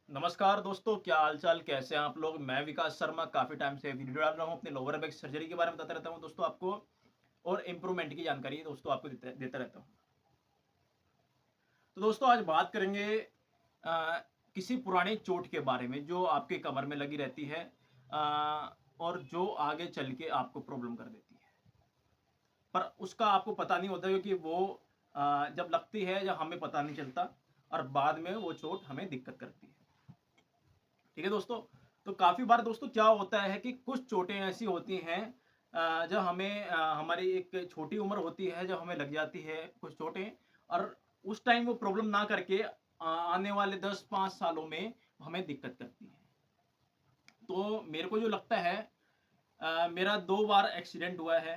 नमस्कार दोस्तों, क्या हाल-चाल, कैसे हैं आप लोग? मैं विकास शर्मा काफ़ी टाइम से वीडियो डाल रहा हूँ अपने लोअर बैक सर्जरी के बारे में बताता रहता हूँ दोस्तों आपको और इम्प्रूवमेंट की जानकारी दोस्तों आपको देता देता रहता हूँ। तो दोस्तों आज बात करेंगे अ, किसी पुरानी चोट के बारे में जो आपके कमर में लगी रहती है और जो आगे चल के आपको प्रॉब्लम कर देती है। पर उसका आपको पता नहीं होता क्योंकि वो जब लगती है जब हमें पता नहीं चलता और बाद में वो चोट हमें दिक्कत करती है। ठीक है दोस्तों। तो काफ़ी बार दोस्तों क्या होता है कि कुछ चोटें ऐसी होती हैं जब हमें हमारी एक छोटी उम्र होती है जब हमें लग जाती है कुछ चोटें और उस टाइम वो प्रॉब्लम ना करके आने वाले 10-5 सालों में हमें दिक्कत करती है। तो मेरे को जो लगता है मेरा 2 बार एक्सीडेंट हुआ है।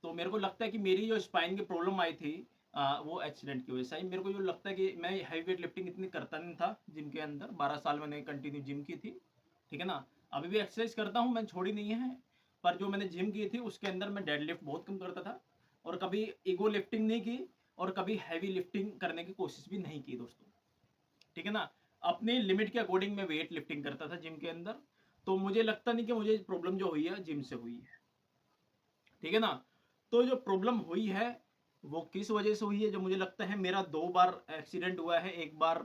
तो मेरे को लगता है कि मेरी जो स्पाइन की प्रॉब्लम आई थी वो एक्सीडेंट की वजह से आई। मेरे को जो लगता है कि मैं हैवी वेट लिफ्टिंग इतनी करता नहीं था जिम के अंदर। 12 साल मैंने कंटिन्यू जिम की थी। ठीक है ना? अभी भी एक्सरसाइज करता हूँ, मैंने छोड़ी नहीं है। पर जो मैंने जिम की थी उसके अंदर मैं डेडलिफ्ट बहुत कम करता था और कभी ईगो लिफ्टिंग नहीं की और कभी हैवी लिफ्टिंग करने की कोशिश भी नहीं की दोस्तों। ठीक है ना? अपने लिमिट के अकॉर्डिंग मैं वेट लिफ्टिंग करता था जिम के अंदर। तो मुझे लगता नहीं कि मुझे प्रॉब्लम जो हुई है जिम से हुई है। ठीक है ना? तो जो प्रॉब्लम हुई है, वो किस वजह से हुई है, जो मुझे लगता है मेरा 2 बार एक्सीडेंट हुआ है। एक बार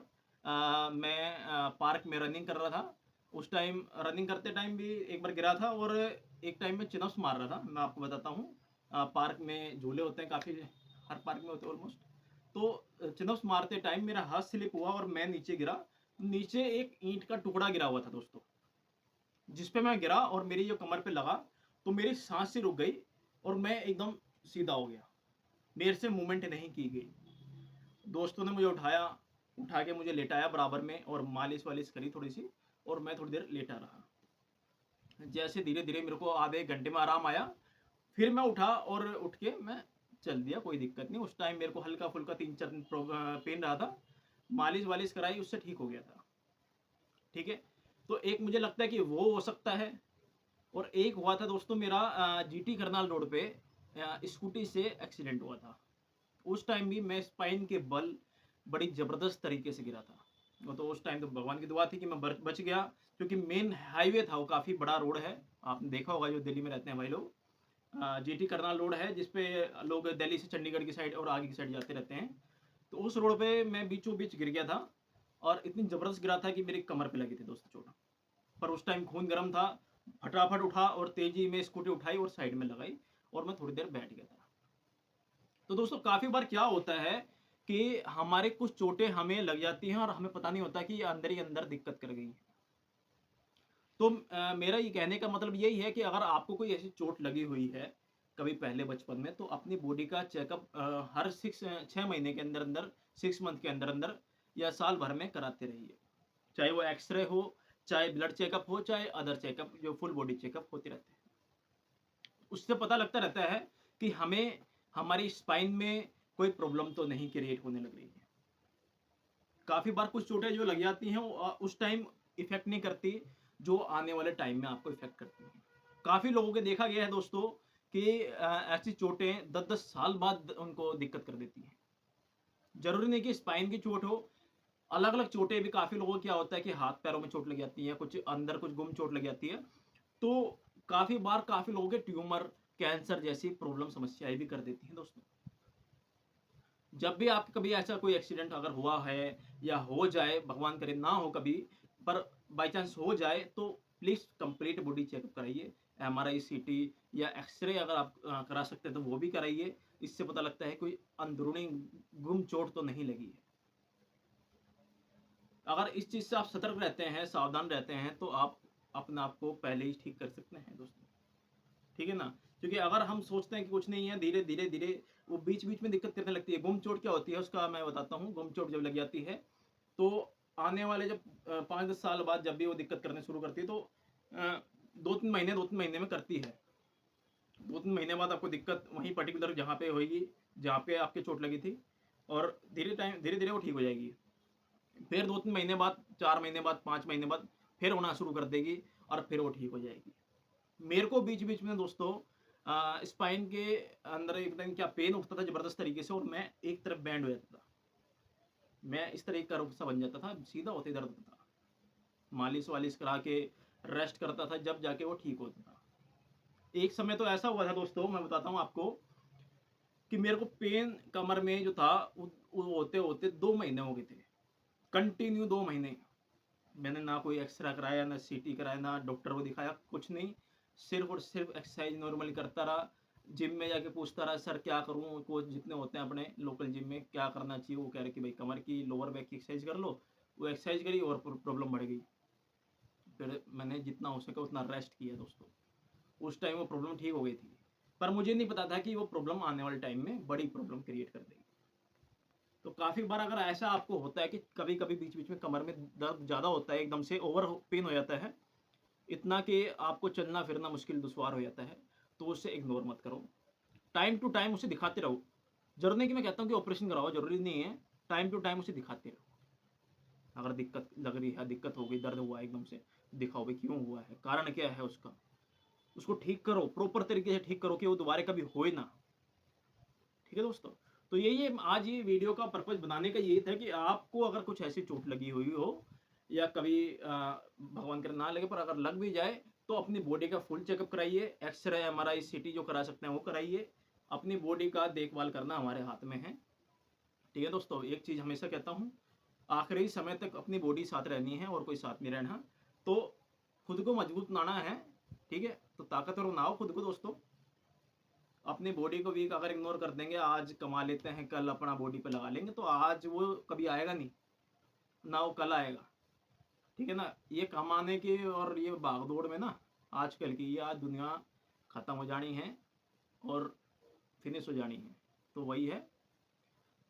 मैं पार्क में रनिंग कर रहा था। उस टाइम रनिंग करते टाइम भी एक बार गिरा था और एक टाइम में चिन-अप्स मार रहा था। मैं आपको बताता हूँ। पार्क में झूले होते हैं काफ़ी, हर पार्क में होते हैं ऑलमोस्ट। तो चिन-अप्स मारते टाइम मेरा हाथ स्लिप हुआ और मैं नीचे गिरा। नीचे एक ईंट का टुकड़ा गिरा हुआ था दोस्तों। जिस पे मैं गिरा और मेरी जो कमर पे लगा तो मेरी सांस ही रुक गई और मैं एकदम सीधा हो गया। मेरे से मूवमेंट नहीं की गई। दोस्तों ने मुझे उठाया, उठा के मुझे लेटाया बराबर में और मालिश वालिश करी थोड़ी सी और मैं थोड़ी देर लेटा रहा। जैसे धीरे धीरे मेरे को आधे एक घंटे में आराम आया, फिर मैं उठा और उठ के मैं चल दिया, कोई दिक्कत नहीं। उस टाइम मेरे को हल्का फुल्का 3-4 दिन पेन रहा था, मालिश वालिश कराई, उससे ठीक हो गया था। ठीक है। तो एक मुझे लगता है कि वो हो सकता है और एक हुआ था दोस्तों मेरा जीटी करनाल रोड पे स्कूटी से एक्सीडेंट हुआ था। उस टाइम भी मैं स्पाइन के बल बड़ी ज़बरदस्त तरीके से गिरा था। वो तो उस टाइम तो भगवान की दुआ थी कि मैं बच गया क्योंकि मेन हाईवे था, वो काफ़ी बड़ा रोड है। आपने देखा होगा जो दिल्ली में रहते हैं भाई लोग। जीटी करनाल रोड है जिसपे लोग दिल्ली से चंडीगढ़ की साइड और आगे की साइड जाते रहते हैं। तो उस रोड पे मैं बीचों बीच गिर गया था और इतनी ज़बरदस्त गिरा था कि मेरी कमर पे लगी थी दोस्तों चोट। पर उस टाइम खून गर्म था, फटाफट उठा और तेजी में स्कूटी उठाई और साइड में लगाई और मैं थोड़ी देर बैठ गया था। तो दोस्तों काफ़ी बार क्या होता है कि हमारे कुछ चोटें हमें लग जाती हैं और हमें पता नहीं होता कि ये अंदर ही अंदर दिक्कत कर गई है। तो मेरा ये कहने का मतलब यही है कि अगर आपको कोई ऐसी चोट लगी हुई है, कभी पहले बचपन में, तो अपनी बॉडी का चेकअप हर 6 महीने के अंदर-अंदर, 6 मंथ के अंदर-अंदर या साल भर में कराते रहिए। चाहे वो एक्स-रे हो, चाहे ब्लड चेकअप हो, चाहे अदर चेकअप जो फुल बॉडी चेकअप होते रहते हैं। उससे पता लगता रहता है कि हमें हमारी स्पाइन में कोई प्रॉब्लम तो नहीं क्रिएट होने लग रही है। काफ़ी बार कुछ चोटें जो लग जाती हैं वो उस टाइम इफ़ेक्ट नहीं करती, जो आने वाले टाइम में आपको इफ़ेक्ट करती हैं। काफ़ी लोगों को देखा गया है दोस्तों कि ऐसी चोटें 10-10 साल बाद उनको दिक्कत कर देती हैं। ज़रूरी नहीं कि स्पाइन की चोट हो, अलग-अलग चोटें भी काफ़ी लोगों को क्या होता है कि हाथ-पैरों में चोट लग जाती है, कुछ अंदर कुछ गुम चोट लग जाती है। तो काफ़ी बार काफ़ी लोगों के ट्यूमर, कैंसर जैसी प्रॉब्लम समस्याएँ भी कर देती हैं दोस्तों। जब भी आप कभी ऐसा कोई एक्सीडेंट अगर हुआ है या हो जाए, भगवान करे ना हो कभी, पर बाय चांस हो जाए तो प्लीज़ कंप्लीट बॉडी चेकअप कराइए। एमआरआई, सीटी या एक्स-रे अगर आप करा सकते हैं तो वो भी कराइए। इससे पता लगता है कोई अंदरूनी गुम चोट तो नहीं लगी है। अगर इस चीज़ से आप सतर्क रहते हैं, सावधान रहते हैं, तो आप अपने आप को पहले ही ठीक कर सकते हैं दोस्तों। ठीक है ना? क्योंकि अगर हम सोचते हैं कि कुछ नहीं है, धीरे-धीरे वो बीच-बीच में दिक्कत करने लगती है। गुम चोट क्या होती है उसका मैं बताता हूँ। गुम चोट जब लग जाती है, तो आने वाले जब 5-10 साल बाद जब भी वो दिक्कत करना शुरू करती है तो 2-3 महीने में करती है। 2-3 महीने बाद आपको दिक्कत वहीं पर्टिकुलर जहाँ पे होएगी, जहाँ पे आपकी चोट लगी थी और धीरे-धीरे वो ठीक हो जाएगी। फिर 2-3 महीने बाद, 4 महीने बाद, 5 महीने बाद फिर होना शुरू कर देगी और फिर वो ठीक हो जाएगी। मेरे को बीच-बीच में दोस्तों स्पाइन के अंदर एकदम क्या पेन उठता था ज़बरदस्त तरीके से और मैं एक तरफ बैंड हो जाता था। मैं इस तरह का रुख-सा बन जाता था, सीधा होते ही दर्द होता था। मालिश वालिश करा के रेस्ट करता था, जब जाके वो ठीक होता था। एक समय तो ऐसा हुआ था दोस्तों, मैं बताता हूँ आपको, कि मेरे को पेन कमर में जो था वो होते होते 2 महीने हो गए थे, कंटिन्यू 2 महीने। मैंने ना कोई एक्सरा कराया, ना सीटी कराया, ना डॉक्टर को दिखाया, कुछ नहीं। सिर्फ और सिर्फ एक्सरसाइज नॉर्मली करता रहा। जिम में जाके पूछता रहा, सर क्या करूँ, कोच जितने होते हैं अपने लोकल जिम में, क्या करना चाहिए। वो कह रहे कि भाई कमर की, लोअर बैक की एक्सरसाइज कर लो। वो एक्सरसाइज करी और प्रॉब्लम बढ़ गई। फिर मैंने जितना हो सके उतना रेस्ट किया दोस्तों। उस टाइम वो प्रॉब्लम ठीक हो गई थी, पर मुझे नहीं पता था कि वो प्रॉब्लम आने वाले टाइम में बड़ी प्रॉब्लम क्रिएट कर देगी। तो काफ़ी बार अगर ऐसा आपको होता है कि कभी कभी बीच बीच में कमर में दर्द ज़्यादा होता है, एकदम से ओवर पेन हो जाता है, इतना कि आपको चलना फिरना मुश्किल दुश्वार हो जाता है, तो उसे इग्नोर मत करो। टाइम टू टाइम उसे दिखाते रहो। जरूरी नहीं कि मैं कहता हूँ कि ऑपरेशन कराओ, जरूरी नहीं है। टाइम टू टाइम उसे दिखाते रहो। अगर दिक्कत लग रही है, दिक्कत हो गई, दर्द हुआ है एकदम से, दिखाओ भाई क्यों हुआ है, कारण क्या है उसका। उसको ठीक करो, प्रॉपर तरीके से ठीक करो कि वो दोबारा कभी हो ही ना। ठीक है दोस्तों। तो यही है, आज ये वीडियो का पर्पज बनाने का यही था कि आपको अगर कुछ ऐसी चोट लगी हुई हो, या कभी भगवान करे ना लगे, पर अगर लग भी जाए, तो अपनी बॉडी का फुल चेकअप कराइए। एक्सरे, एमआरआई, सीटी जो करा सकते हैं वो कराइए। अपनी बॉडी का देखभाल करना हमारे हाथ में है। ठीक है दोस्तों। एक चीज़ हमेशा कहता हूँ, आखिरी समय तक अपनी बॉडी साथ रहनी है और कोई साथ नहीं रहना। तो खुद को मजबूत बनाना है। ठीक है, तो ताकतवर बनाओ खुद को दोस्तों। अपनी बॉडी को वीक अगर इग्नोर कर देंगे, आज कमा लेते हैं, कल अपना बॉडी पे लगा लेंगे, तो आज वो कभी आएगा नहीं, ना वो कल आएगा। ठीक है ना। ये कमाने की और ये भागदौड़ में ना, आजकल की ये आज दुनिया खत्म हो जानी है और फिनिश हो जानी है। तो वही है,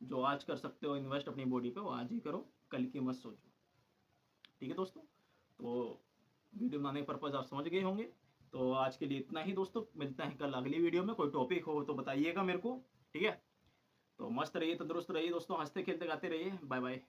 जो आज कर सकते हो इन्वेस्ट अपनी बॉडी पे, वो आज ही करो, कल की मत सोचो। ठीक है दोस्तों। तो वीडियो बनाने का पर्पज़ आप समझ गए होंगे। तो आज के लिए इतना ही दोस्तों, मिलते हैं कल अगली वीडियो में। कोई टॉपिक हो तो बताइएगा मेरे को। ठीक है। तो मस्त रहिए, तंदुरुस्त रहिए दोस्तों, हंसते खेलते गाते रहिए। Bye bye.